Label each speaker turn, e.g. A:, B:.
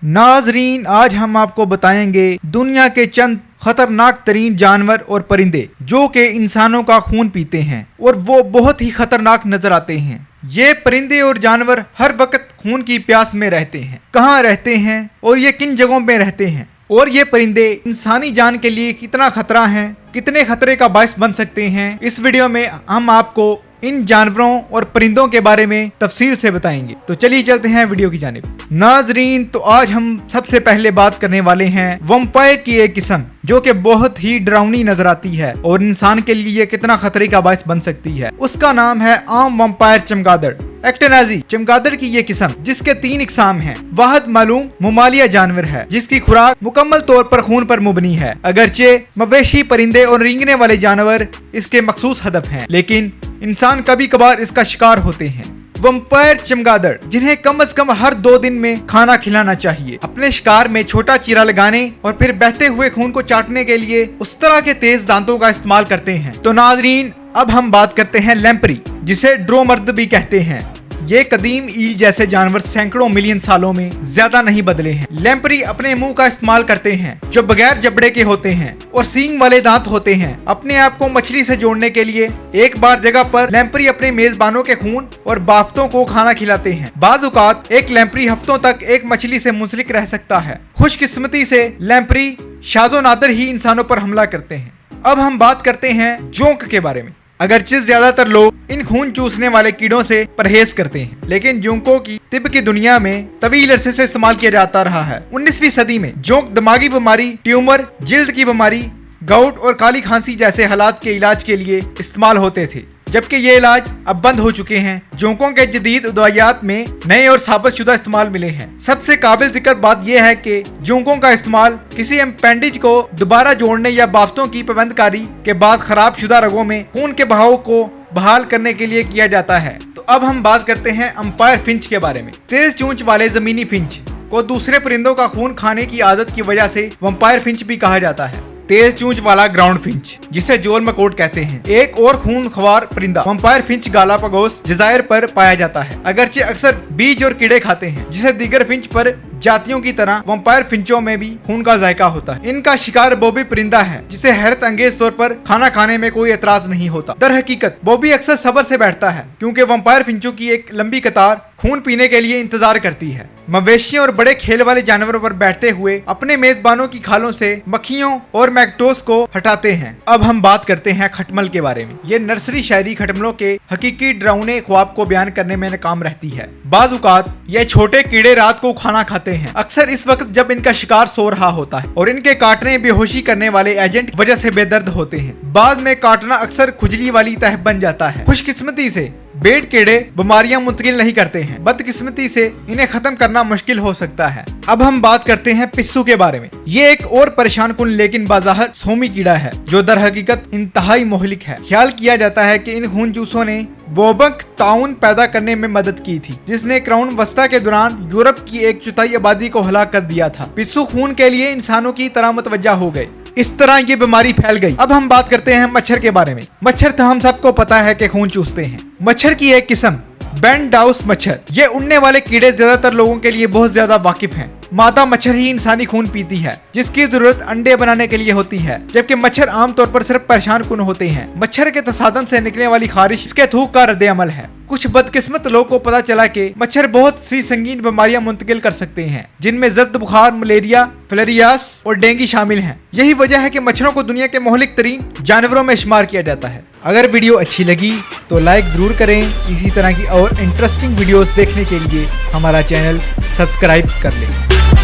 A: नाजरीन, आज हम आपको बताएंगे दुनिया के चंद खतरनाक तरीन जानवर और परिंदे जो कि इंसानों का खून पीते हैं और वो बहुत ही खतरनाक नजर आते हैं। ये परिंदे और जानवर हर वक्त खून की प्यास में रहते हैं। कहाँ रहते हैं और ये किन जगहों में रहते हैं और ये परिंदे इंसानी जान के लिए कितना खतरा है, कितने खतरे का बायस बन सकते हैं, इस वीडियो में हम आपको इन जानवरों और परिंदों के बारे में तफसील से बताएंगे। तो चलिए चलते हैं वीडियो की जानिब। नाजरीन, तो आज हम सबसे पहले बात करने वाले हैं वैम्पायर की एक किस्म जो कि बहुत ही डरावनी नजर आती है और इंसान के लिए ये कितना खतरे का बायस बन सकती है। उसका नाम है आम वैम्पायर चमगादड़, एक्टेनाजी चमगादड़ की ये किस्म, जिसके 3 इकसाम हैं। वाहद मालूम ममालिया जानवर है जिसकी खुराक मुकम्मल तौर पर खून पर मुबनी है। अगरचे मवेशी, परिंदे और रेंगने वाले जानवर इसके मखसूस हदफ हैं, लेकिन इंसान कभी कभार इसका शिकार होते हैं। वैम्पायर चमगादड़, जिन्हें कम से कम हर 2 दिन में खाना खिलाना चाहिए, अपने शिकार में छोटा चीरा लगाने और फिर बहते हुए खून को चाटने के लिए उस तरह के तेज दांतों का इस्तेमाल करते हैं। तो नाजरीन, अब हम बात करते हैं लैम्प्री, जिसे ड्रोमर्द भी कहते हैं। ये कदीम ईल जैसे जानवर सैकड़ों मिलियन सालों में ज्यादा नहीं बदले हैं। लैम्प्री अपने मुंह का इस्तेमाल करते हैं जो बगैर जबड़े के होते हैं और सींग वाले दांत होते हैं। अपने आप को मछली से जोड़ने के लिए एक बार जगह पर लैम्प्री अपने मेजबानों के खून और बाफ्तों को खाना खिलाते हैं। बाज़ औक़ात एक लैम्प्री हफ्तों तक एक मछली से मुंसलिक रह सकता है। खुशकिस्मती से लैम्प्री शाज़ो नादर ही इंसानों पर हमला करते हैं। अब हम बात करते हैं जोंक के बारे में। अगरचे ज्यादातर लोग इन खून चूसने वाले कीड़ों से परहेज करते हैं, लेकिन जोंकों की तिब्ब की दुनिया में तवील अरसे से इस्तेमाल किया जाता रहा है। 19वीं सदी में जोंक दिमागी बीमारी, ट्यूमर, जिल्द की बीमारी, गाउट और काली खांसी जैसे हालात के इलाज के लिए इस्तेमाल होते थे, जबकि ये इलाज अब बंद हो चुके हैं। जोंकों के जदीद दवाइयात में नए और साबित शुदा इस्तेमाल मिले हैं। सबसे काबिल जिक्र बात यह है कि जोंकों का इस्तेमाल किसी एपेंडिज को दोबारा जोड़ने या बाफ्तों की पाबंदकारी के बाद खराब शुदा रगों में खून के बहाव को बहाल करने के लिए किया जाता है। तो अब हम बात करते हैं एम्पायर फिंच के बारे में। तेज चूंच वाले जमीनी फिंच को दूसरे परिंदों का खून खाने की आदत की वजह से वैम्पायर फिंच भी कहा जाता है। तेज चूंच वाला ग्राउंड फिंच, जिसे जोर मकोट कहते हैं, एक और खूनख्वार परिंदा वैम्पायर फिंच गालापागोस जज़ायर पर पाया जाता है। अगरचे अक्सर बीज और कीड़े खाते हैं, जिसे दीगर फिंच पर जातियों की तरह वैम्पायर फिंचों में भी खून का जायका होता है। इनका शिकार बॉबी परिंदा है, जिसे हैरत अंगेज तौर पर खाना खाने में कोई एतराज नहीं होता। दर हकीकत बॉबी अक्सर सब्र से बैठता है, क्योंकि वैम्पायर फिंचों की एक लंबी कतार खून पीने के लिए इंतजार करती है। मवेशियों और बड़े खेल वाले जानवरों पर बैठते हुए अपने मेजबानों की खालों से मक्खियों और मैक्टोस को हटाते हैं। अब हम बात करते हैं खटमल के बारे में। ये नर्सरी शायरी खटमलों के हकीकी डरावने ख्वाब को बयान करने में नाकाम रहती है। बाज़ औक़ात ये छोटे कीड़े रात को खाना खाते हैं, अक्सर इस वक्त जब इनका शिकार सो रहा होता है, और इनके काटने बेहोशी करने वाले एजेंट वजह से बेदर्द होते हैं। बाद में काटना अक्सर खुजली वाली तह बन जाता है। खुशकिस्मती से बेड कीड़े बीमारियां मुंतकिल नहीं करते हैं, बदकिस्मती से इन्हें खत्म करना मुश्किल हो सकता है। अब हम बात करते हैं पिस्सू के बारे में। ये एक और परेशान कुन लेकिन बाज़ाहिर सोमी कीड़ा है जो दर हकीकत इंतहाई मोहलिक है। ख्याल किया जाता है कि इन खून चूसों ने वोबक ताउन पैदा करने में मदद की थी, जिसने क्राउन वस्ता के दौरान यूरोप की 1/4 आबादी को हलाक कर दिया था। पिस्सू खून के लिए इंसानों की तरह मुतवज्जा हो गए। इस तरह ये बीमारी फैल गई। अब हम बात करते हैं मच्छर के बारे में। मच्छर तो हम सबको पता है कि खून चूसते हैं। मच्छर की एक किस्म बैंडाउस मच्छर, ये उड़ने वाले कीड़े ज्यादातर लोगों के लिए बहुत ज्यादा वाकिफ हैं। मादा मच्छर ही इंसानी खून पीती है, जिसकी जरूरत अंडे बनाने के लिए होती है, जबकि मच्छर आमतौर पर सिर्फ परेशान कुन होते हैं। मच्छर के तसादम से निकलने वाली खारिश इसके थूक का रद्द अमल है। कुछ बदकिस्मत लोगों को पता चला कि मच्छर बहुत सी संगीन बीमारियां मुंतकिल कर सकते हैं, जिनमें जर्द बुखार, मलेरिया, फिलेरियास और डेंगू शामिल हैं। यही वजह है कि मच्छरों को दुनिया के मोहलिक तरीन जानवरों में शुमार किया जाता है। अगर वीडियो अच्छी लगी तो लाइक जरूर करें। इसी तरह की और इंटरेस्टिंग वीडियोस देखने के लिए हमारा चैनल सब्सक्राइब कर लें।